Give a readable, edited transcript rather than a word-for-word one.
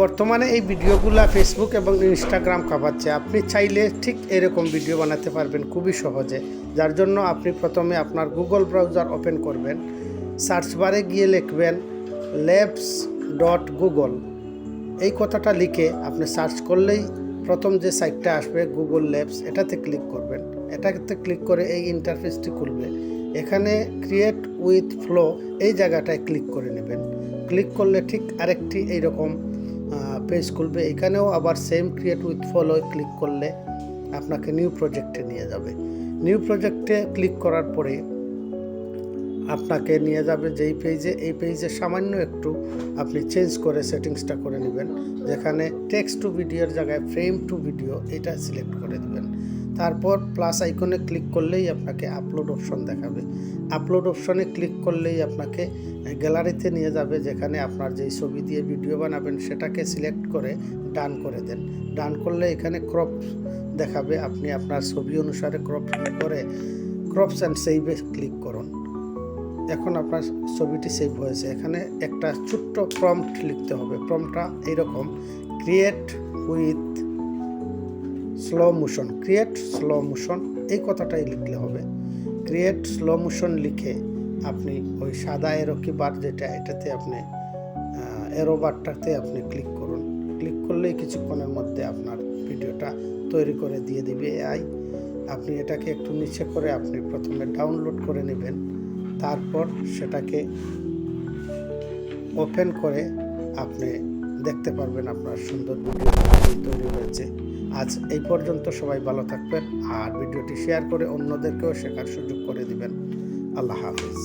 বর্তমানে এই ভিডিওগুলো ফেসবুক এবং ইনস্টাগ্রাম কাঁপাচ্ছে। আপনি চাইলে ঠিক এরকম ভিডিও বানাতে পারবেন খুবই সহজে। যার জন্য আপনি প্রথমে আপনার গুগল ব্রাউজার ওপেন করবেন, সার্চ বারে গিয়ে লিখবেন labs.google। এই কথাটা লিখে আপনি সার্চ করলেই প্রথম যে সাইটটা আসবে গুগল ল্যাবস, এটাতে ক্লিক করবেন। এটাতে ক্লিক করে এই ইন্টারফেসটি খুলবে। এখানে ক্রিয়েট উইথ ফ্লো এই জায়গাটায় ক্লিক করে নেবেন। ক্লিক করলে ঠিক আরেকটি এইরকম পেজ খুলবে। এখানেও আবার same create with flow click করলে আপনাকে নিউ প্রজেক্টে নিয়ে যাবে। নিউ প্রজেক্টে ক্লিক করার পরে আপনাকে নিয়ে যাবে যেই পেজে, এই পেজে সামান্য একটু আপনি চেঞ্জ করে সেটিংসটা করে নেবেন। যেখানে টেক্সট টু ভিডিওর জায়গায় ফ্রেম টু ভিডিও এটা সিলেক্ট করে দেবেন। তারপর প্লাস আইকনে ক্লিক করলেই আপনাকে আপলোড অপশন দেখাবে। আপলোড অপশনে ক্লিক করলেই আপনাকে গ্যালারিতে নিয়ে যাবে, যেখানে আপনার যেই ছবি দিয়ে ভিডিও বানাবেন সেটাকে সিলেক্ট করে ডান করে দেন। ডান করলে এখানে ক্রপ দেখাবে। আপনি আপনার ছবি অনুসারে ক্রপ করে ক্রপস অ্যান্ড সেভে ক্লিক করুন। এখন আপনার ছবিটি সেভ হয়েছে। এখানে একটা ছোট্ট প্রম্পট লিখতে হবে। প্রম্পটটা এইরকম, create with slow motion, create slow motion এই কথাটাই লিখলে হবে। ক্রিয়েট স্লো মোশন লিখে আপনি ওই সাদা এরো কি বার যেটা, এটাতে আপনি এরো বারটাতে আপনি ক্লিক করুন। ক্লিক করলেই কিছুক্ষণের মধ্যে আপনার ভিডিওটা তৈরি করে দিয়ে দিবে এআই। আপনি এটাকে একটু নিচে করে আপনি প্রথমে ডাউনলোড করে নেবেন। তারপর সেটাকে ওপেন করে আপনি দেখতে পারবেন আপনার সুন্দর ভিডিও তৈরি হয়েছে। আজ এই পর্যন্ত। সবাই ভালো থাকবেন আর ভিডিওটি শেয়ার করে অন্যদেরকেও শেখার সুযোগ করে দিবেন। আল্লাহ হাফিজ।